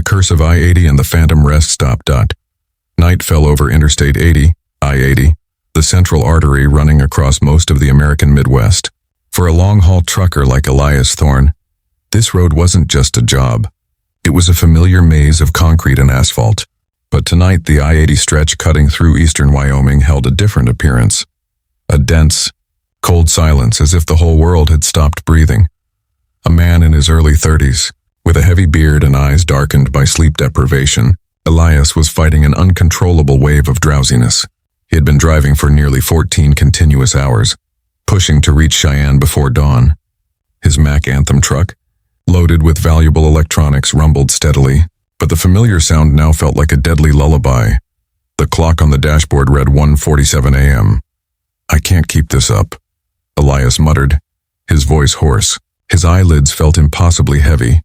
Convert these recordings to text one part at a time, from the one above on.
Curse of I-80 and the Phantom Rest Stop. Night fell over Interstate 80, I-80, the central artery running across most of the American Midwest. For a long-haul trucker like Elias Thorne, this road wasn't just a job. It was a familiar maze of concrete and asphalt. But tonight the I-80 stretch cutting through eastern Wyoming held a different appearance. A dense, cold silence, as if the whole world had stopped breathing. A man in his early 30s, with a heavy beard and eyes darkened by sleep deprivation, Elias was fighting an uncontrollable wave of drowsiness. He had been driving for nearly 14 continuous hours, pushing to reach Cheyenne before dawn. His Mac Anthem truck, loaded with valuable electronics, rumbled steadily, but the familiar sound now felt like a deadly lullaby. The clock on the dashboard read 1:47 a.m. "I can't keep this up," Elias muttered, his voice hoarse. His eyelids felt impossibly heavy,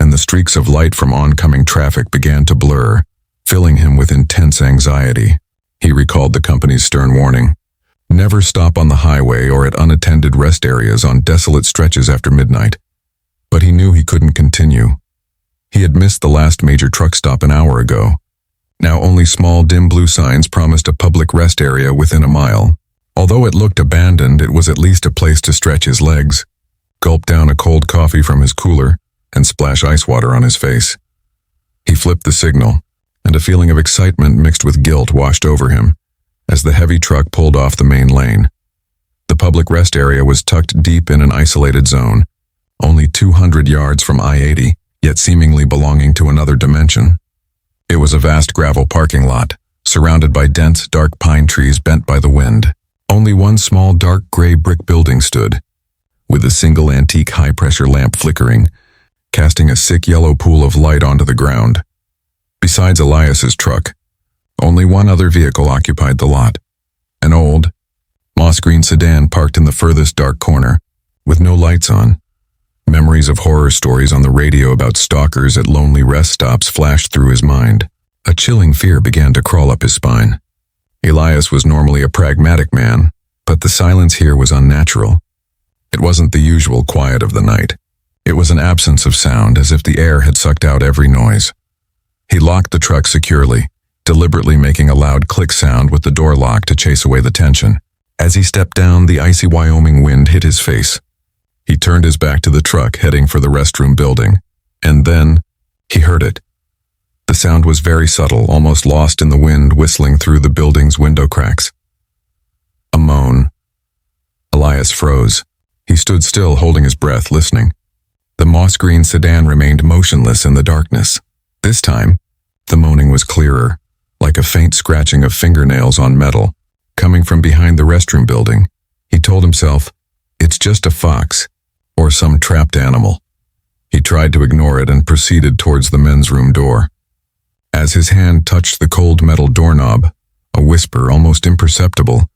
and the streaks of light from oncoming traffic began to blur, filling him with intense anxiety. He recalled the company's stern warning: never stop on the highway or at unattended rest areas on desolate stretches after midnight. But he knew he couldn't continue. He had missed the last major truck stop an hour ago. Now only small dim blue signs promised a public rest area within a mile. Although it looked abandoned, it was at least a place to stretch his legs, gulp down a cold coffee from his cooler, and splash ice water on his face. He flipped the signal, and a feeling of excitement mixed with guilt washed over him as the heavy truck pulled off the main lane. The public rest area was tucked deep in an isolated zone, only 200 yards from I-80, yet seemingly belonging to another dimension. It was a vast gravel parking lot, surrounded by dense, dark pine trees bent by the wind. Only one small, dark gray brick building stood, with a single antique high-pressure lamp flickering, casting a sick yellow pool of light onto the ground. Besides Elias's truck, only one other vehicle occupied the lot: an old, moss-green sedan parked in the furthest dark corner, with no lights on. Memories of horror stories on the radio about stalkers at lonely rest stops flashed through his mind. A chilling fear began to crawl up his spine. Elias was normally a pragmatic man, but the silence here was unnatural. It wasn't the usual quiet of the night. It was an absence of sound, as if the air had sucked out every noise. He locked the truck securely, deliberately making a loud click sound with the door lock to chase away the tension. As he stepped down, the icy Wyoming wind hit his face. He turned his back to the truck, heading for the restroom building, and then he heard it. The sound was very subtle, almost lost in the wind whistling through the building's window cracks. A moan. Elias froze. He stood still, holding his breath, listening. The moss-green sedan remained motionless in the darkness. This time, the moaning was clearer, like a faint scratching of fingernails on metal, coming from behind the restroom building. He told himself, "It's just a fox, or some trapped animal." He tried to ignore it and proceeded towards the men's room door. As his hand touched the cold metal doorknob, a whisper, almost imperceptible,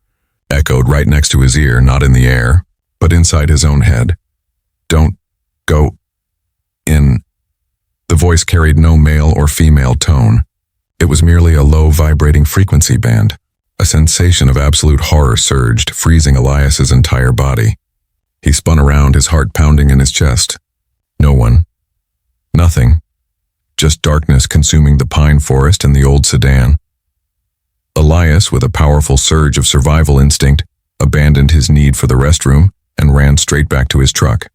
echoed right next to his ear, not in the air, but inside his own head. "Don't go in." The voice carried no male or female tone. It was merely a low, vibrating frequency band. A sensation of absolute horror surged, freezing Elias's entire body. He spun around, his heart pounding in his chest. No one. Nothing. Just darkness consuming the pine forest and the old sedan. Elias, with a powerful surge of survival instinct, abandoned his need for the restroom and ran straight back to his truck.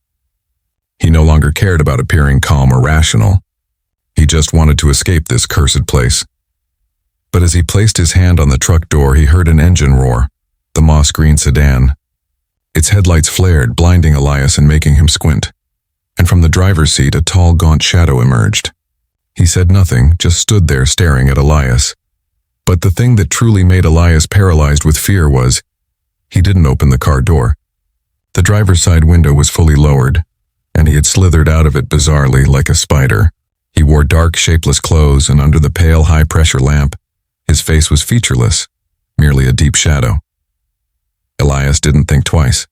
He no longer cared about appearing calm or rational. He just wanted to escape this cursed place. But as he placed his hand on the truck door, he heard an engine roar, the moss-green sedan. Its headlights flared, blinding Elias and making him squint. And from the driver's seat, a tall, gaunt shadow emerged. He said nothing, just stood there staring at Elias. But the thing that truly made Elias paralyzed with fear was, he didn't open the car door. The driver's side window was fully lowered, and he had slithered out of it bizarrely like a spider. He wore dark, shapeless clothes, and under the pale, high-pressure lamp, his face was featureless, merely a deep shadow. Elias didn't think twice.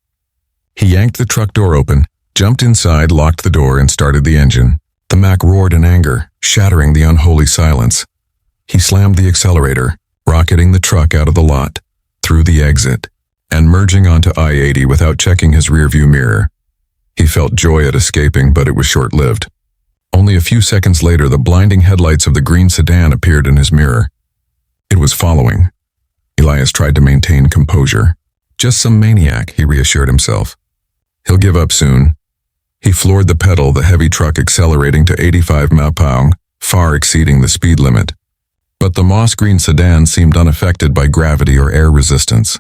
He yanked the truck door open, jumped inside, locked the door, and started the engine. The Mac roared in anger, shattering the unholy silence. He slammed the accelerator, rocketing the truck out of the lot, through the exit, and merging onto I-80 without checking his rearview mirror. He felt joy at escaping, but it was short-lived. Only a few seconds later, the blinding headlights of the green sedan appeared in his mirror. It was following. Elias tried to maintain composure. Just some maniac, he reassured himself. He'll give up soon. He floored the pedal, the heavy truck accelerating to 85 mph, far exceeding the speed limit. But the moss-green sedan seemed unaffected by gravity or air resistance.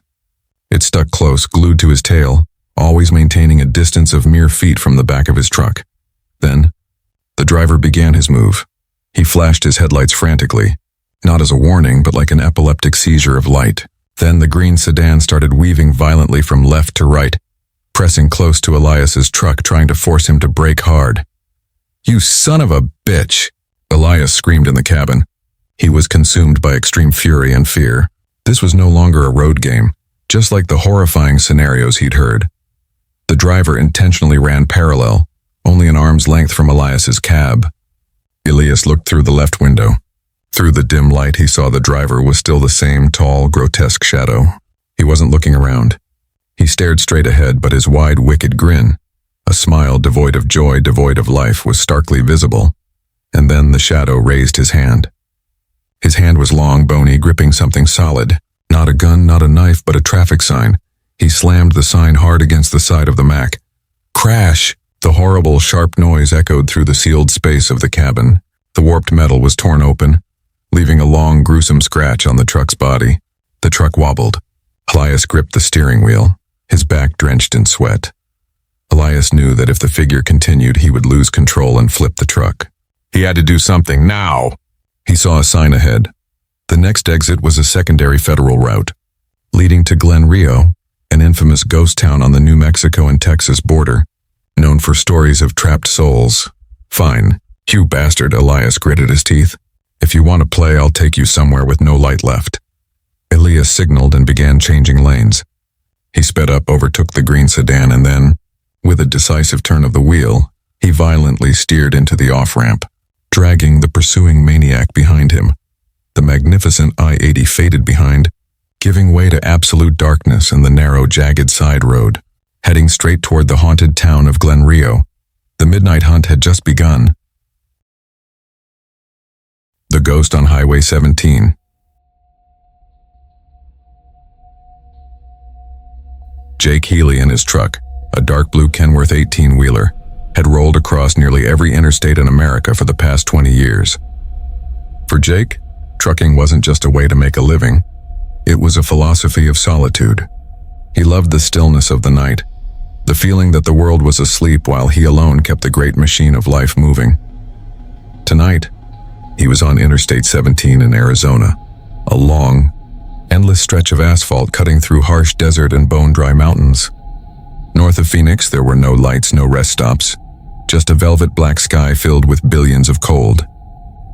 It stuck close, glued to his tail, always maintaining a distance of mere feet from the back of his truck. Then, the driver began his move. He flashed his headlights frantically, not as a warning, but like an epileptic seizure of light. Then the green sedan started weaving violently from left to right, pressing close to Elias's truck, trying to force him to brake hard. "You son of a bitch!" Elias screamed in the cabin. He was consumed by extreme fury and fear. This was no longer a road game, just like the horrifying scenarios he'd heard. The driver intentionally ran parallel, only an arm's length from Elias's cab. Elias looked through the left window. Through the dim light, he saw the driver was still the same tall, grotesque shadow. He wasn't looking around. He stared straight ahead, but his wide, wicked grin, a smile devoid of joy, devoid of life, was starkly visible. And then the shadow raised his hand. His hand was long, bony, gripping something solid. Not a gun, not a knife, but a traffic sign. He slammed the sign hard against the side of the Mac. Crash! The horrible, sharp noise echoed through the sealed space of the cabin. The warped metal was torn open, leaving a long, gruesome scratch on the truck's body. The truck wobbled. Elias gripped the steering wheel, his back drenched in sweat. Elias knew that if the figure continued, he would lose control and flip the truck. He had to do something now. He saw a sign ahead. The next exit was a secondary federal route, leading to Glen Rio, an infamous ghost town on the New Mexico and Texas border, known for stories of trapped souls. Fine, you bastard, Elias gritted his teeth. If you want to play, I'll take you somewhere with no light left. Elias signaled and began changing lanes. He sped up, overtook the green sedan, and then, with a decisive turn of the wheel, he violently steered into the off-ramp, dragging the pursuing maniac behind him. The magnificent I-80 faded behind, giving way to absolute darkness and the narrow, jagged side road, heading straight toward the haunted town of Glen Rio. The midnight hunt had just begun. The Ghost on Highway 17. Jake Healy and his truck, a dark blue Kenworth 18-wheeler, had rolled across nearly every interstate in America for the past 20 years. For Jake, trucking wasn't just a way to make a living. It was a philosophy of solitude. He loved the stillness of the night, the feeling that the world was asleep while he alone kept the great machine of life moving. Tonight, he was on Interstate 17 in Arizona, a long, endless stretch of asphalt cutting through harsh desert and bone-dry mountains. North of Phoenix, there were no lights, no rest stops, just a velvet black sky filled with billions of cold,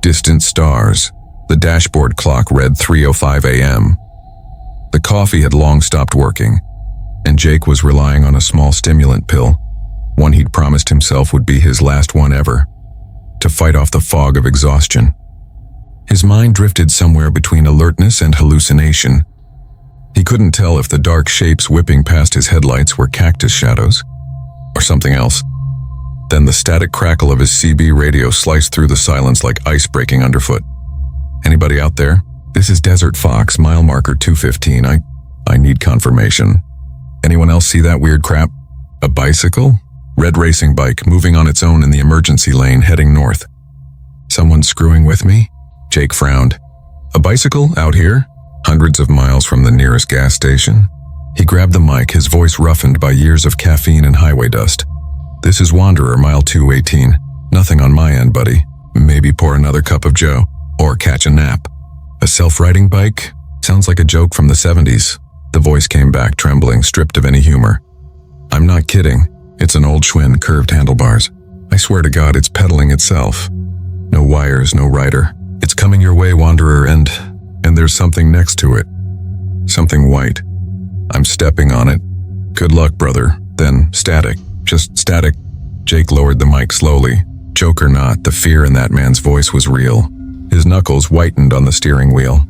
distant stars. The dashboard clock read 3:05 a.m. The coffee had long stopped working, and Jake was relying on a small stimulant pill, one he'd promised himself would be his last one ever, to fight off the fog of exhaustion. His mind drifted somewhere between alertness and hallucination. He couldn't tell if the dark shapes whipping past his headlights were cactus shadows, or something else. Then the static crackle of his CB radio sliced through the silence like ice breaking underfoot. "Anybody out there? This is Desert Fox, mile marker 215. I need confirmation. Anyone else see that weird crap? A bicycle? Red racing bike moving on its own in the emergency lane heading north. Someone screwing with me?" Jake frowned. "A bicycle out here? Hundreds of miles from the nearest gas station?" He grabbed the mic, his voice roughened by years of caffeine and highway dust. "This is Wanderer, mile 218. Nothing on my end, buddy. Maybe pour another cup of joe. Or catch a nap." "A self-riding bike? Sounds like a joke from the 70s. The voice came back, trembling, stripped of any humor. "I'm not kidding. It's an old Schwinn, curved handlebars. I swear to God, it's pedaling itself. No wires, no rider. It's coming your way, Wanderer, and there's something next to it. Something white. I'm stepping on it. Good luck, brother." Then, static. Just static. Jake lowered the mic slowly. Joke or not, the fear in that man's voice was real. His knuckles whitened on the steering wheel.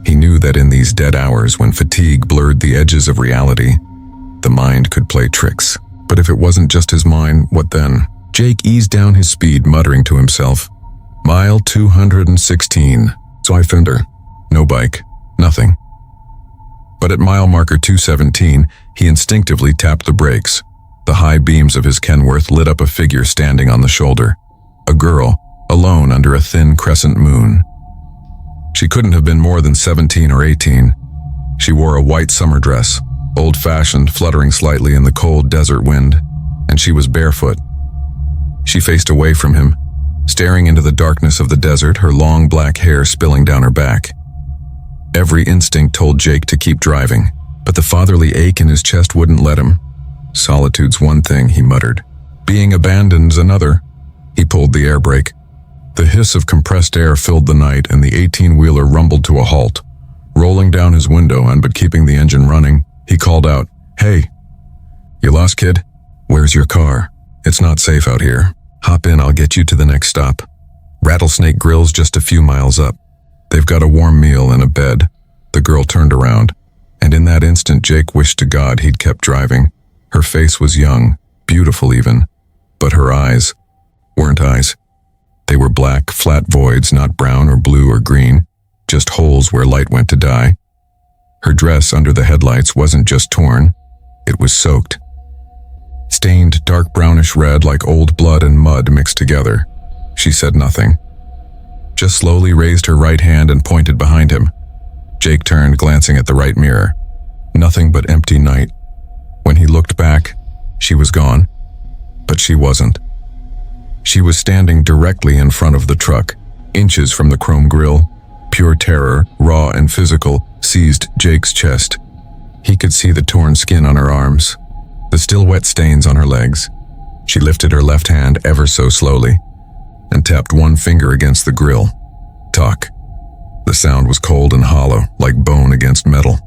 He knew that in these dead hours, when fatigue blurred the edges of reality, the mind could play tricks. But if it wasn't just his mind, what then? Jake eased down his speed, muttering to himself, "Mile 216. So I found her. No bike. Nothing." But at mile marker 217, he instinctively tapped the brakes. The high beams of his Kenworth lit up a figure standing on the shoulder. A girl, alone under a thin crescent moon. She couldn't have been more than 17 or 18. She wore a white summer dress, old-fashioned, fluttering slightly in the cold desert wind, and she was barefoot. She faced away from him, staring into the darkness of the desert, her long black hair spilling down her back. Every instinct told Jake to keep driving, but the fatherly ache in his chest wouldn't let him. "Solitude's one thing," he muttered. "Being abandoned's another." He pulled the air brake. The hiss of compressed air filled the night, and the 18-wheeler rumbled to a halt. Rolling down his window but keeping the engine running, he called out, "Hey, you lost, kid? Where's your car? It's not safe out here. Hop in, I'll get you to the next stop. Rattlesnake Grill's just a few miles up. They've got a warm meal and a bed." The girl turned around, and in that instant Jake wished to God he'd kept driving. Her face was young, beautiful even, but her eyes weren't eyes. They were black, flat voids, not brown or blue or green, just holes where light went to die. Her dress under the headlights wasn't just torn, it was soaked. Stained dark brownish red like old blood and mud mixed together. She said nothing, just slowly raised her right hand and pointed behind him. Jake turned, glancing at the right mirror. Nothing but empty night. When he looked back, she was gone, but she wasn't. She was standing directly in front of the truck, inches from the chrome grille. Pure terror, raw and physical, seized Jake's chest. He could see the torn skin on her arms, the still wet stains on her legs. She lifted her left hand ever so slowly and tapped one finger against the grille. Talk. The sound was cold and hollow, like bone against metal.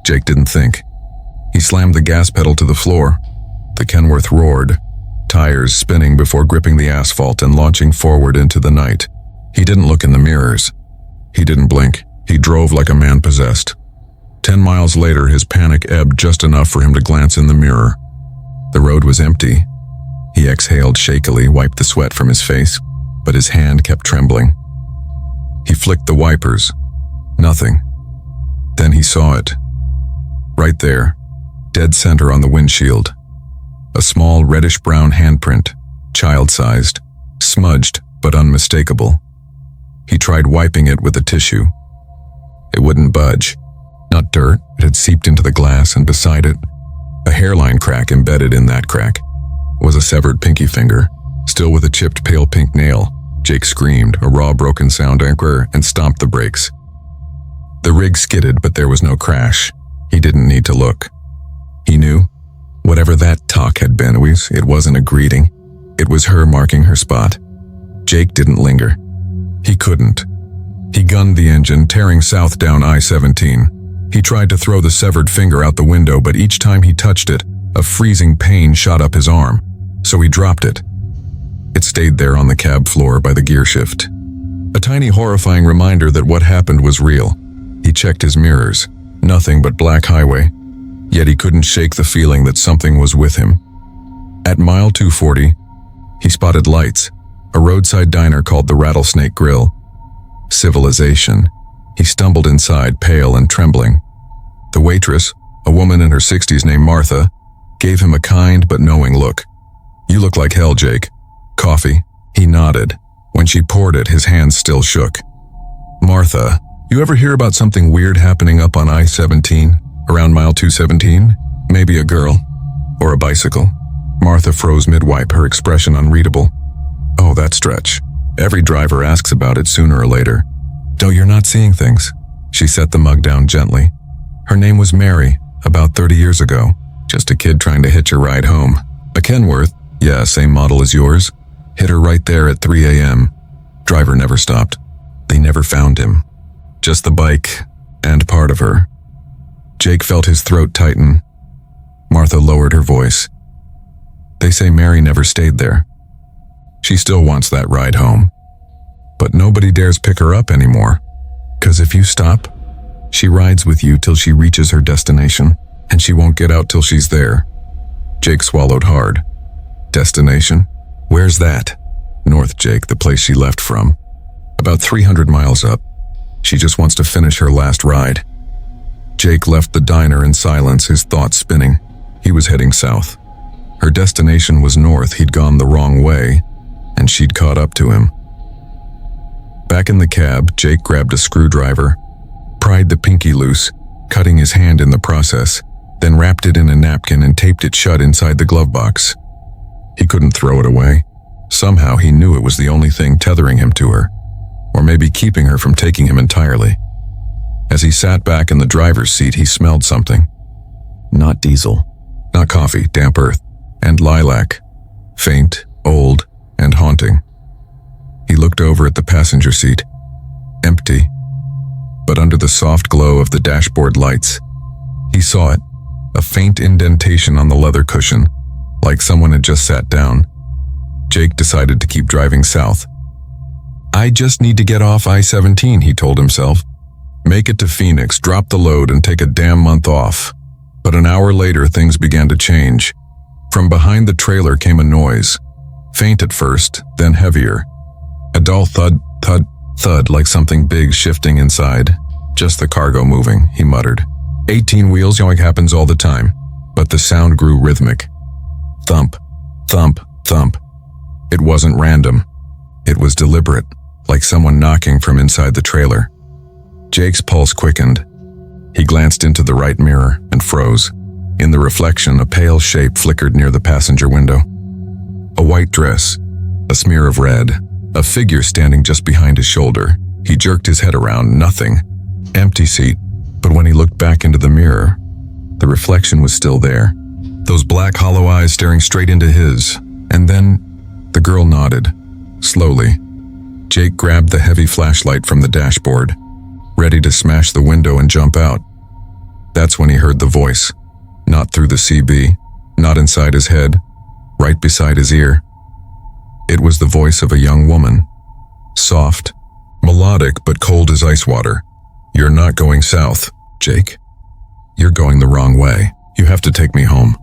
Jake didn't think. He slammed the gas pedal to the floor. The Kenworth roared, tires spinning before gripping the asphalt and launching forward into the night. He didn't look in the mirrors. He didn't blink. He drove like a man possessed. 10 miles later, his panic ebbed just enough for him to glance in the mirror. The road was empty. He exhaled shakily, wiped the sweat from his face, but his hand kept trembling. He flicked the wipers. Nothing. Then he saw it. Right there, dead center on the windshield. A small reddish-brown handprint, child-sized, smudged but unmistakable. He tried wiping it with a tissue. It wouldn't budge. Not dirt, it had seeped into the glass, and beside it, a hairline crack embedded in that crack, was a severed pinky finger, still with a chipped pale pink nail. Jake screamed, a raw broken sound anchor, and stomped the brakes. The rig skidded, but there was no crash. He didn't need to look. He knew. Whatever that talk had been, it wasn't a greeting. It was her marking her spot. Jake didn't linger. He couldn't. He gunned the engine, tearing south down I-17. He tried to throw the severed finger out the window, but each time he touched it, a freezing pain shot up his arm, so he dropped it. It stayed there on the cab floor by the gear shift. A tiny horrifying reminder that what happened was real. He checked his mirrors. Nothing but black highway. Yet he couldn't shake the feeling that something was with him. At mile 240, he spotted lights, a roadside diner called the Rattlesnake Grill. Civilization. He stumbled inside, pale and trembling. The waitress, a woman in her 60s named Martha, gave him a kind but knowing look. "You look like hell, Jake. Coffee?" He nodded. When she poured it, his hands still shook. "Martha, you ever hear about something weird happening up on I-17, around mile 217? Maybe a girl, or a bicycle?" Martha froze mid-wipe, her expression unreadable. "Oh, that stretch. Every driver asks about it sooner or later." "No, you're not seeing things." She set the mug down gently. "Her name was Mary, about 30 years ago. Just a kid trying to hitch a ride home. A Kenworth, yeah, same model as yours, hit her right there at 3 a.m. Driver never stopped. They never found him. Just the bike, and part of her." Jake felt his throat tighten. Martha lowered her voice. "They say Mary never stayed there. She still wants that ride home. But nobody dares pick her up anymore. 'Cause if you stop, she rides with you till she reaches her destination, and she won't get out till she's there." Jake swallowed hard. Destination? Where's that? North, Jake, the place she left from. About 300 miles up. She just wants to finish her last ride. Jake left the diner in silence, his thoughts spinning. He was heading south. Her destination was north. He'd gone the wrong way, and she'd caught up to him. Back in the cab, Jake grabbed a screwdriver, pried the pinky loose, cutting his hand in the process, then wrapped it in a napkin and taped it shut inside the glove box. He couldn't throw it away. Somehow he knew it was the only thing tethering him to her, or maybe keeping her from taking him entirely. As he sat back in the driver's seat, he smelled something. Not diesel, not coffee, damp earth, and lilac, faint, old, and haunting. He looked over at the passenger seat, empty, but under the soft glow of the dashboard lights, he saw it, a faint indentation on the leather cushion, like someone had just sat down. Jake decided to keep driving south. I just need to get off I-17, he told himself. Make it to Phoenix, drop the load, and take a damn month off. But an hour later, things began to change. From behind the trailer came a noise, faint at first, then heavier. A dull thud, thud, thud, like something big shifting inside. Just the cargo moving, he muttered. 18 wheels, yoink, happens all the time. But the sound grew rhythmic. Thump, thump, thump. It wasn't random. It was deliberate, like someone knocking from inside the trailer. Jake's pulse quickened. He glanced into the right mirror and froze. In the reflection, a pale shape flickered near the passenger window. A white dress, a smear of red, a figure standing just behind his shoulder. He jerked his head around, nothing. Empty seat. But when he looked back into the mirror, the reflection was still there. Those black hollow eyes staring straight into his. And then, the girl nodded, slowly. Jake grabbed the heavy flashlight from the dashboard, ready to smash the window and jump out. That's when he heard the voice. Not through the CB, not inside his head, right beside his ear. It was the voice of a young woman. Soft, melodic, but cold as ice water. You're not going south, Jake. You're going the wrong way. You have to take me home.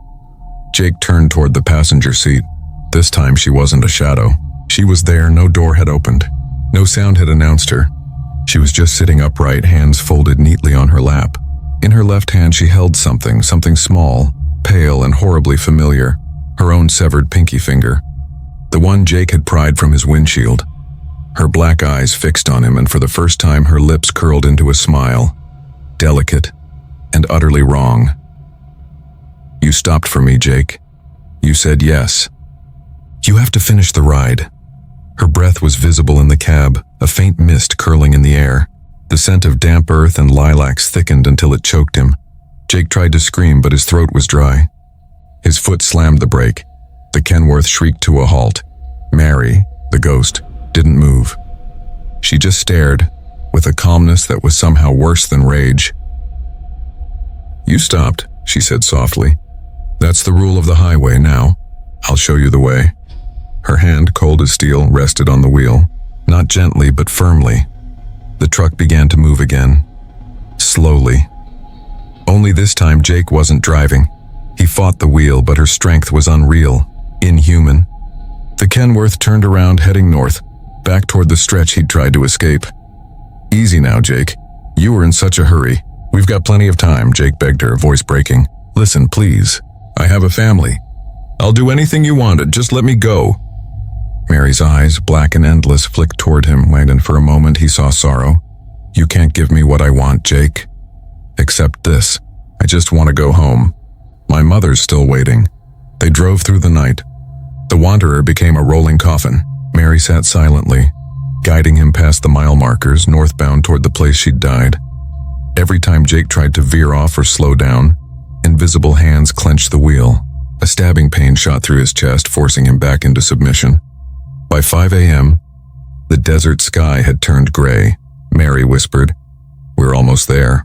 Jake turned toward the passenger seat. This time she wasn't a shadow. She was there, no door had opened. No sound had announced her. She was just sitting upright, hands folded neatly on her lap. In her left hand she held something small, pale, and horribly familiar. Her own severed pinky finger. The one Jake had pried from his windshield. Her black eyes fixed on him, and for the first time her lips curled into a smile. Delicate and utterly wrong. You stopped for me, Jake. You said yes. You have to finish the ride. Her breath was visible in the cab, a faint mist curling in the air. The scent of damp earth and lilacs thickened until it choked him. Jake tried to scream, but his throat was dry. His foot slammed the brake. The Kenworth shrieked to a halt. Mary, the ghost, didn't move. She just stared, with a calmness that was somehow worse than rage. You stopped, she said softly. That's the rule of the highway now. I'll show you the way. Her hand, cold as steel, rested on the wheel. Not gently, but firmly. The truck began to move again. Slowly. Only this time Jake wasn't driving. He fought the wheel, but her strength was unreal, inhuman. The Kenworth turned around, heading north, back toward the stretch he'd tried to escape. Easy now, Jake. You were in such a hurry. We've got plenty of time, Jake begged her, voice breaking. Listen, please. I have a family. I'll do anything you wanted, just let me go. Mary's eyes, black and endless, flicked toward him, and for a moment he saw sorrow. You can't give me what I want, Jake. Except this. I just want to go home. My mother's still waiting. They drove through the night. The wanderer became a rolling coffin. Mary sat silently, guiding him past the mile markers, northbound toward the place she'd died. Every time Jake tried to veer off or slow down, invisible hands clenched the wheel. A stabbing pain shot through his chest, forcing him back into submission. By 5 a.m., the desert sky had turned gray. Mary whispered, We're almost there.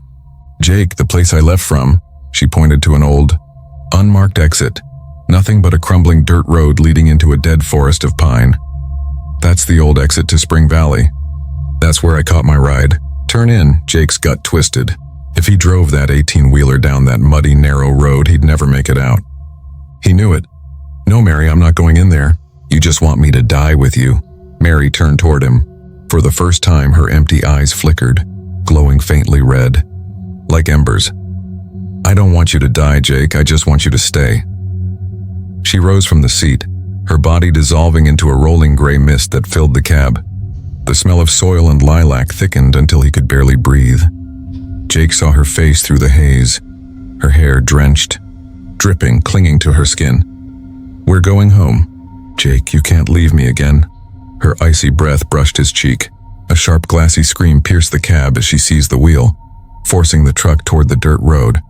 Jake, the place I left from, she pointed to an old, unmarked exit. Nothing but a crumbling dirt road leading into a dead forest of pine. That's the old exit to Spring Valley. That's where I caught my ride. Turn in, Jake's gut twisted. If he drove that 18-wheeler down that muddy, narrow road, he'd never make it out. He knew it. No, Mary, I'm not going in there. You just want me to die with you." Mary turned toward him. For the first time, her empty eyes flickered, glowing faintly red, like embers. "I don't want you to die, Jake. I just want you to stay." She rose from the seat, her body dissolving into a rolling gray mist that filled the cab. The smell of soil and lilac thickened until he could barely breathe. Jake saw her face through the haze, her hair drenched, dripping, clinging to her skin. "We're going home. Jake, you can't leave me again." Her icy breath brushed his cheek. A sharp, glassy scream pierced the cab as she seized the wheel, forcing the truck toward the dirt road.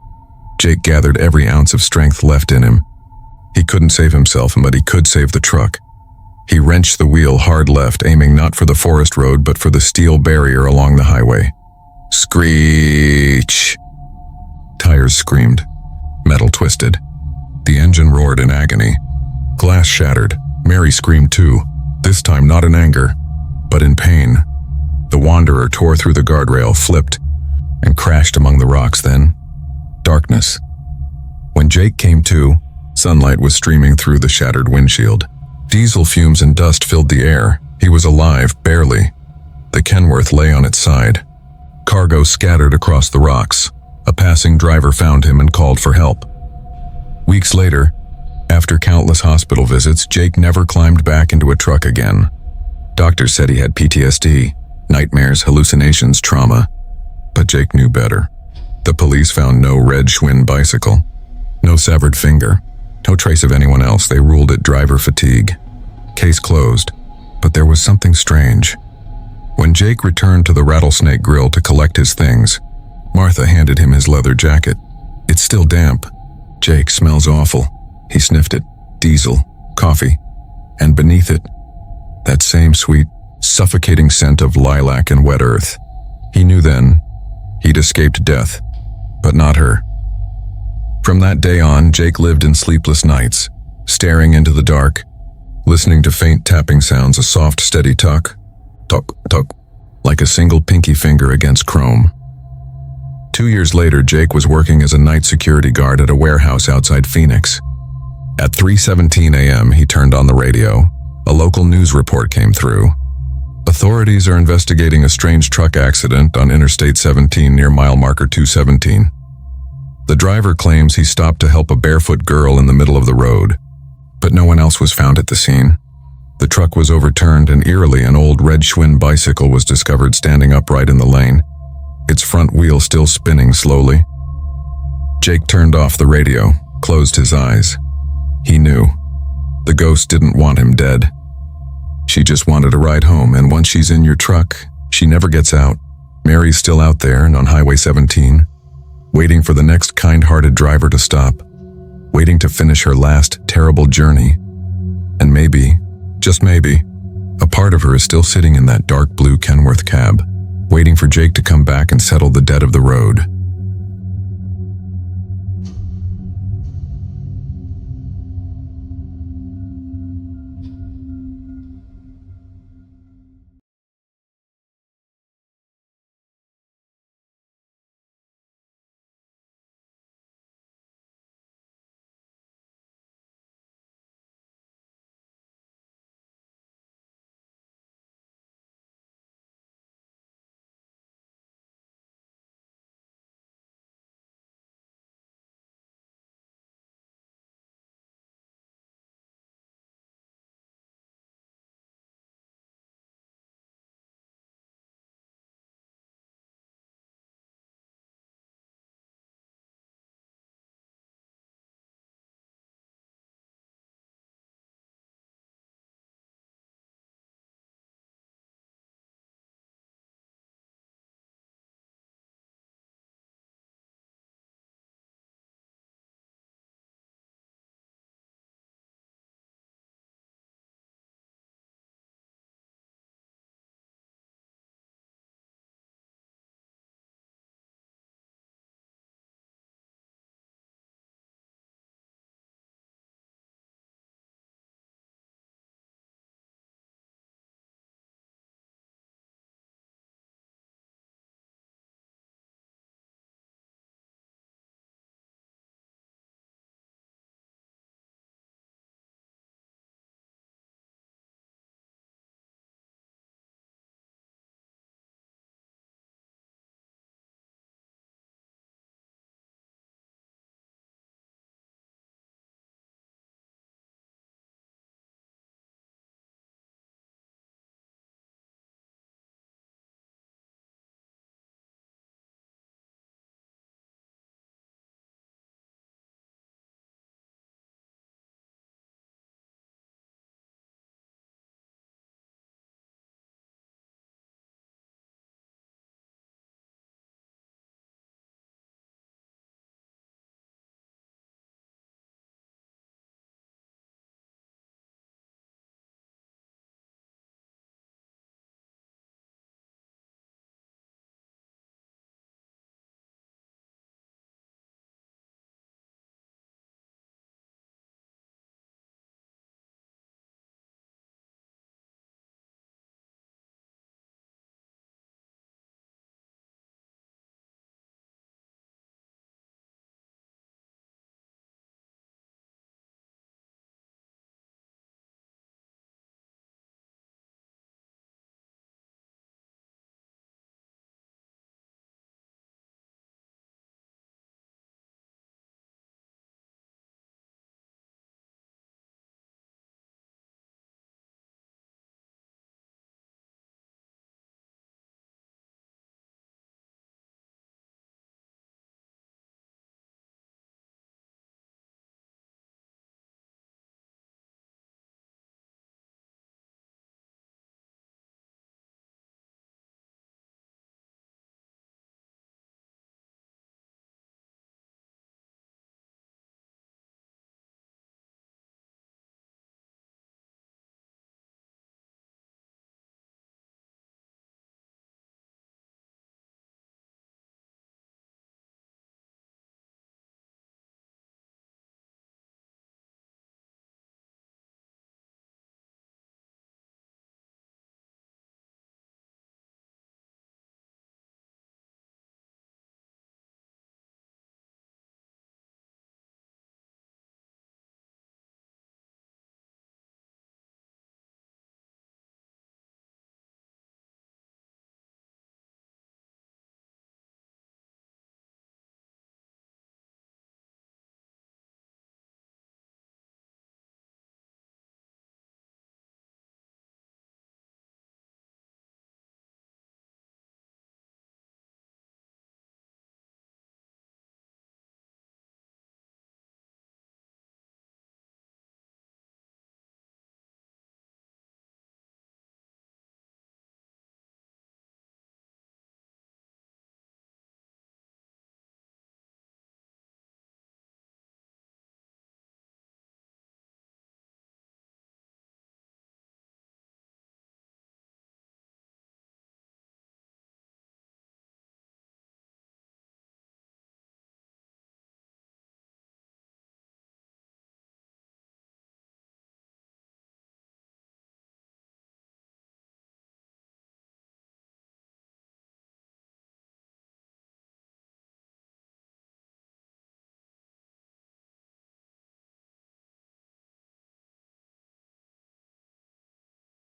Jake gathered every ounce of strength left in him. He couldn't save himself, but he could save the truck. He wrenched the wheel hard left, aiming not for the forest road, but for the steel barrier along the highway. Screech! Tires screamed. Metal twisted. The engine roared in agony. Glass shattered. Mary screamed too, this time not in anger, but in pain. The Wanderer tore through the guardrail, flipped, and crashed among the rocks. Then, darkness. When Jake came to, sunlight was streaming through the shattered windshield. Diesel fumes and dust filled the air. He was alive, barely. The Kenworth lay on its side. Cargo scattered across the rocks. A passing driver found him and called for help. Weeks later, after countless hospital visits, Jake never climbed back into a truck again. Doctors said he had PTSD, nightmares, hallucinations, trauma. But Jake knew better. The police found no red Schwinn bicycle, no severed finger, no trace of anyone else. They ruled it driver fatigue. Case closed. But there was something strange. When Jake returned to the Rattlesnake Grill to collect his things, Martha handed him his leather jacket. "It's still damp." "Jake, smells awful." He sniffed it. Diesel, coffee, and beneath it, that same sweet, suffocating scent of lilac and wet earth. He knew then he'd escaped death, but not her. From that day on, Jake lived in sleepless nights, staring into the dark, listening to faint tapping sounds, a soft, steady tuck, tuck, tuck, like a single pinky finger against chrome. 2 years later, Jake was working as a night security guard at a warehouse outside Phoenix. At 3:17 a.m., he turned on the radio. A local news report came through. Authorities are investigating a strange truck accident on Interstate 17 near mile marker 217. The driver claims he stopped to help a barefoot girl in the middle of the road, but no one else was found at the scene. The truck was overturned, and eerily, an old red Schwinn bicycle was discovered standing upright in the lane, its front wheel still spinning slowly. Jake turned off the radio, closed his eyes. He knew. The ghost didn't want him dead. She just wanted a ride home, and once she's in your truck, she never gets out. Mary's still out there and on Highway 17, waiting for the next kind-hearted driver to stop, waiting to finish her last terrible journey. And maybe, just maybe, a part of her is still sitting in that dark blue Kenworth cab, waiting for Jake to come back and settle the debt of the road.